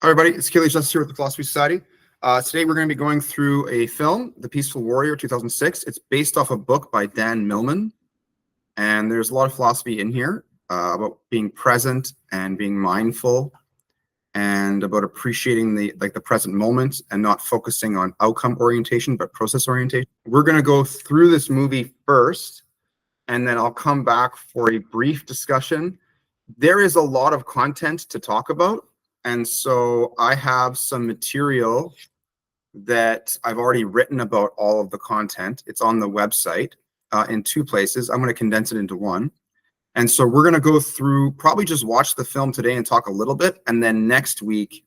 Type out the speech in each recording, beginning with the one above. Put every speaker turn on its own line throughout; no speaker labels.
Hi, everybody. It's Keely Justice here with the Philosophy Society. Today, we're going to be going through a film, The Peaceful Warrior, 2006. It's based off a book by Dan Millman. And there's a lot of philosophy in here about being present and being mindful and about appreciating the present moment and not focusing on outcome orientation, but process orientation. We're going to go through this movie first, and then I'll come back for a brief discussion. There is a lot of content to talk about. And so I have some material that I've already written about all of the content. It's on the website in two places. I'm going to condense it into one. And so we're going to go through, probably just watch the film today and talk a little bit. And then next week,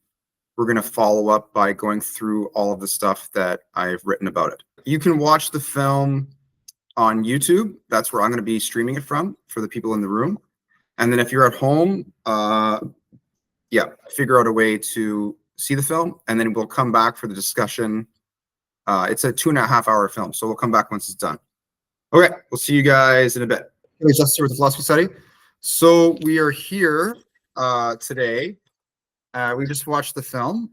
we're going to follow up by going through all of the stuff that I've written about it. You can watch the film on YouTube. That's where I'm going to be streaming it from for the people in the room. And then if you're at home, figure out a way to see the film, and then we'll come back for the discussion. It's a 2.5-hour film, so we'll come back once it's done. Okay, we'll see you guys in a bit. Hey, Justice here with the Philosophy Society. So we are here today. We just watched the film,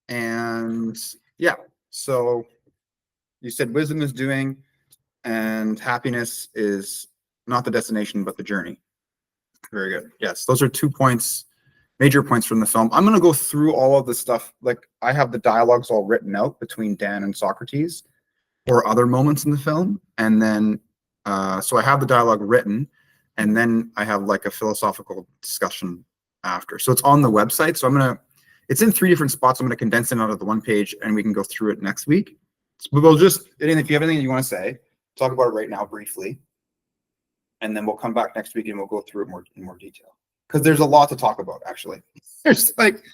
and yeah, so you said wisdom is doing, and happiness is not the destination, but the journey. Very good. Yes, those are 2 points. Major points from the film. I'm going to go through all of the stuff. Like, I have the dialogues all written out between Dan and Socrates or other moments in the film. And then, so I have the dialogue written, and then I have like a philosophical discussion after. So it's on the website. So it's in 3 different spots. I'm going to condense it out of the one page, and we can go through it next week. So we'll just, if you have anything you want to say, talk about it right now briefly. And then we'll come back next week and we'll go through it in more detail. Because there's a lot to talk about, actually. There's like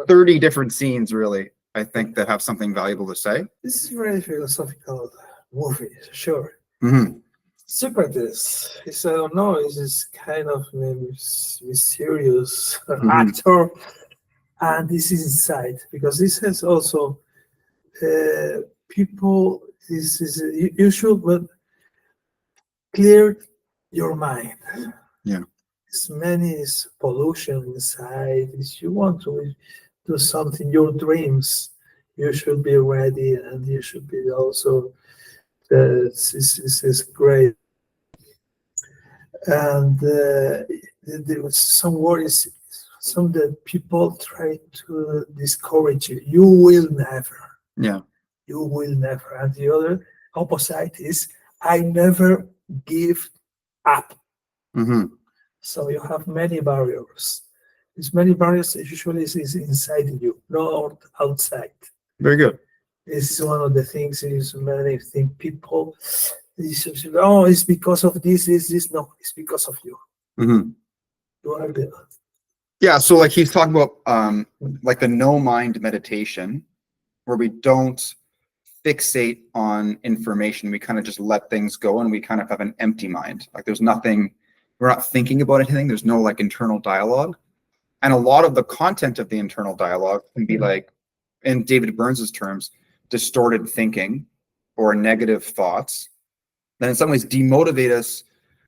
30 different scenes, really, I think, that have something valuable to say.
This is a very philosophical movie, sure.
Mm-hmm.
Socrates, I don't know, is this kind of mysterious actor, and this is inside, because this has also people, you should clear your mind.
Yeah.
As many is pollution inside. If you want to do something, your dreams, you should be ready, and you should be also. This is great. And there was some worries, some that people try to discourage you. You will never.
Yeah.
You will never. And the other opposite is, I never give up.
Mm-hmm.
So you have many barriers. These many barriers usually is inside you, not outside.
Very good.
This is one of the things. Is many think people. It's because of this. No, it's because of you.
Mm-hmm.
You are the.
Yeah. So like he's talking about like the no mind meditation, where we don't fixate on information. We kind of just let things go, and we kind of have an empty mind. Like there's nothing. We're not thinking about anything. There's no like internal dialogue. And a lot of the content of the internal dialogue can be like, in David Burns's terms, distorted thinking or negative thoughts that in some ways demotivate us,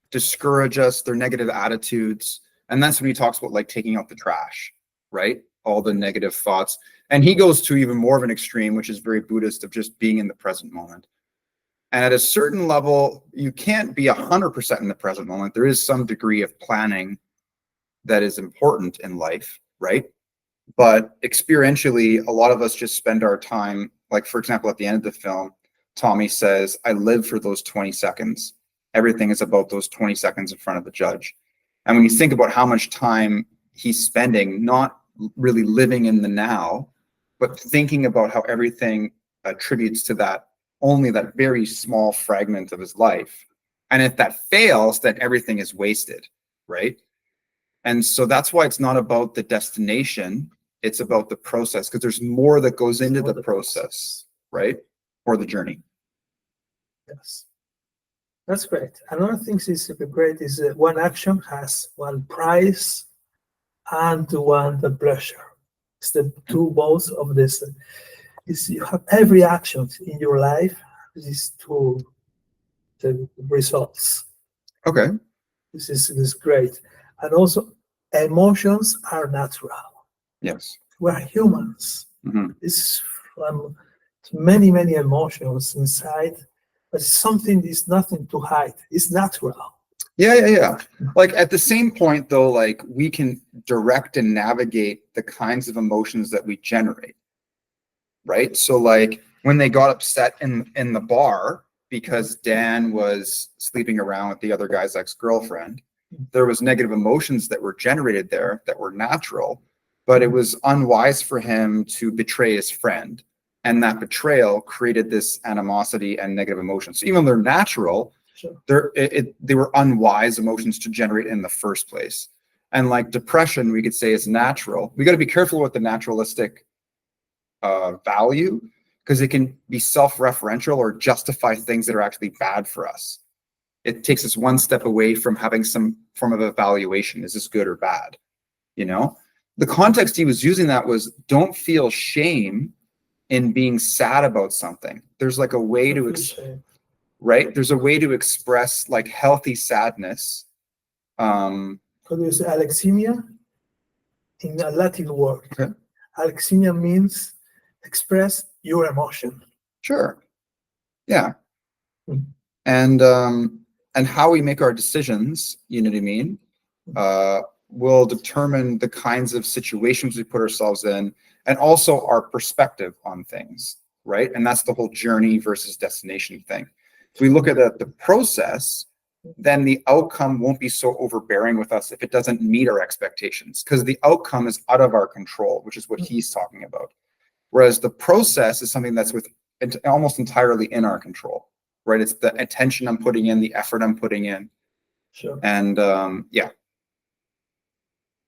discourage us, their negative attitudes. And that's when he talks about like taking out the trash, right? All the negative thoughts. And he goes to even more of an extreme, which is very Buddhist, of just being in the present moment. And at a certain level, you can't be 100% in the present moment. There is some degree of planning that is important in life, right? But experientially, a lot of us just spend our time, like, for example, at the end of the film, Tommy says, I live for those 20 seconds. Everything is about those 20 seconds in front of the judge. And when you think about how much time he's spending, not really living in the now, but thinking about how everything attributes to that, only that very small fragment of his life. And if that fails, then everything is wasted, right? And so that's why it's not about the destination, it's about the process, because there's more that goes into the process, right? Or the journey.
Yes. That's great. Another thing is great is one action has one prize and one the pleasure. It's the two both of this. Is you have every action in your life is to the results.
Okay.
This is great. And also emotions are natural.
Yes.
we're humans.
Mhm.
It's many, many emotions inside, but something is nothing to hide. It's natural.
Yeah. Like at the same point though, like we can direct and navigate the kinds of emotions that we generate, right? So like when they got upset in the bar because Dan was sleeping around with the other guy's ex-girlfriend, there was negative emotions that were generated there that were natural, but it was unwise for him to betray his friend. And that betrayal created this animosity and negative emotions. So even though they're natural,
Sure.
they were unwise emotions to generate in the first place. And like depression, we could say is natural. We got to be careful with the naturalistic value, because it can be self-referential or justify things that are actually bad for us. It takes us one step away from having some form of evaluation. Is this good or bad? You know, the context he was using that was don't feel shame in being sad about something. There's like a way to right? There's a way to express like healthy sadness.
Because there's alexithymia in a Latin word.
Okay.
Alexithymia means express your emotion.
Sure. Yeah.
Mm.
And how we make our decisions, you know what I mean, will determine the kinds of situations we put ourselves in, and also our perspective on things, right? And that's the whole journey versus destination thing. If we look at the process, then the outcome won't be so overbearing with us if it doesn't meet our expectations, because the outcome is out of our control, which is what he's talking about. Whereas the process is something that's almost entirely in our control, right? It's the attention I'm putting in, the effort I'm putting in.
Sure.
And yeah.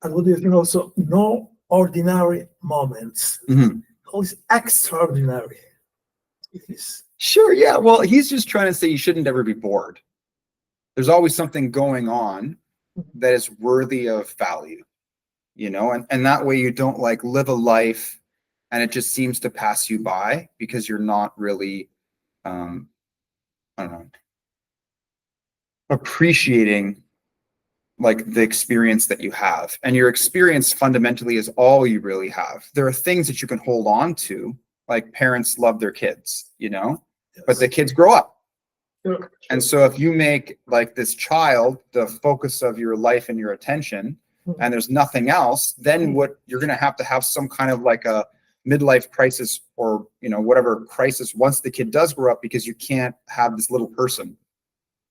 And what do you think also? No ordinary moments.
Mm-hmm.
Always extraordinary. It is.
Sure, yeah. Well, he's just trying to say you shouldn't ever be bored. There's always something going on that is worthy of value, you know, and that way you don't like live a life and it just seems to pass you by because you're not really, I don't know, appreciating like the experience that you have. And your experience fundamentally is all you really have. There are things that you can hold on to, like parents love their kids, you know,
Yes.
but the kids grow up.
Sure.
And so if you make like this child the focus of your life and your attention, and there's nothing else, then what you're going to have some kind of like a midlife crisis, or, you know, whatever crisis once the kid does grow up, because you can't have this little person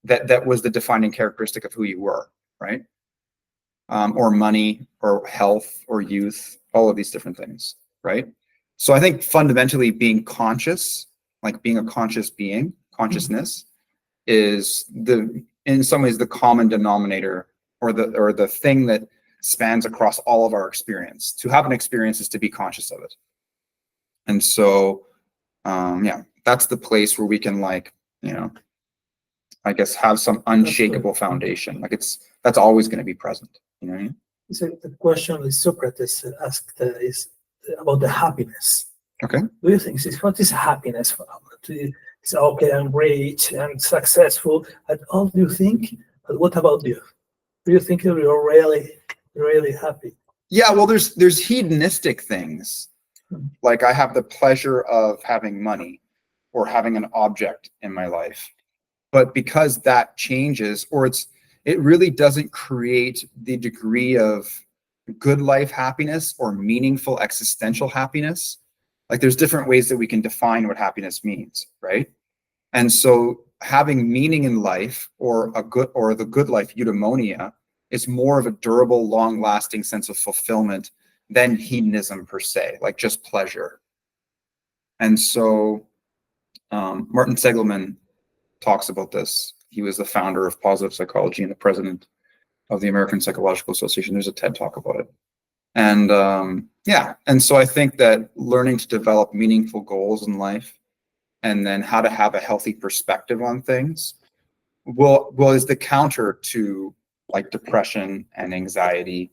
that was the defining characteristic of who you were, right? Or money or health or youth, all of these different things, right? So I think fundamentally being conscious, like being a conscious being, consciousness, is in some ways the common denominator, or the thing that spans across all of our experience. To have an experience is to be conscious of it. And so yeah, that's the place where we can, like, you know, I guess have some unshakable foundation. Like that's always going to be present, you know what I mean?
So the question that Socrates asked is about the happiness.
Okay.
Do you think what is happiness? It's okay, I'm rich and successful. And all do you think? But what about you? Do you think you're really, really happy?
Yeah, well, there's hedonistic things. Like I have the pleasure of having money or having an object in my life. But because that changes, or it really doesn't create the degree of good life happiness or meaningful existential happiness. Like there's different ways that we can define what happiness means, right? And so having meaning in life, or the good life, eudaimonia, is more of a durable, long-lasting sense of fulfillment than hedonism per se, like just pleasure. And so Martin Seligman talks about this. He was the founder of positive psychology and the president of the American Psychological Association. There's a TED talk about it. And yeah, and so I think that learning to develop meaningful goals in life, and then how to have a healthy perspective on things, is the counter to like depression and anxiety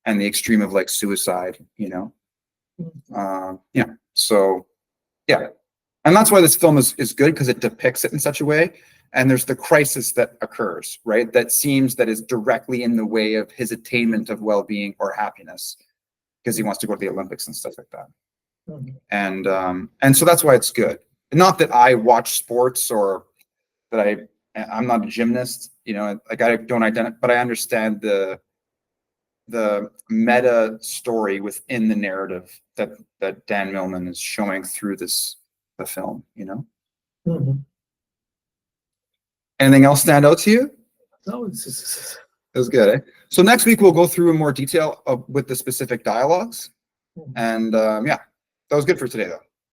and the extreme of like suicide, you know? Yeah, so yeah. And that's why this film is good, because it depicts it in such a way. And there's the crisis that occurs, right? That is directly in the way of his attainment of well-being or happiness. because he wants to go to the Olympics and stuff like that.
Mhm.
And so that's why it's good. Not that I watch sports or that I'm not a gymnast, you know, like I don't identify, but I understand the meta story within the narrative that Dan Millman is showing through the film, you know.
Mhm.
Anything else stand out to you?
No, it's
It was good. Eh? So next week we'll go through in more detail with the specific dialogues. And yeah, that was good for today though.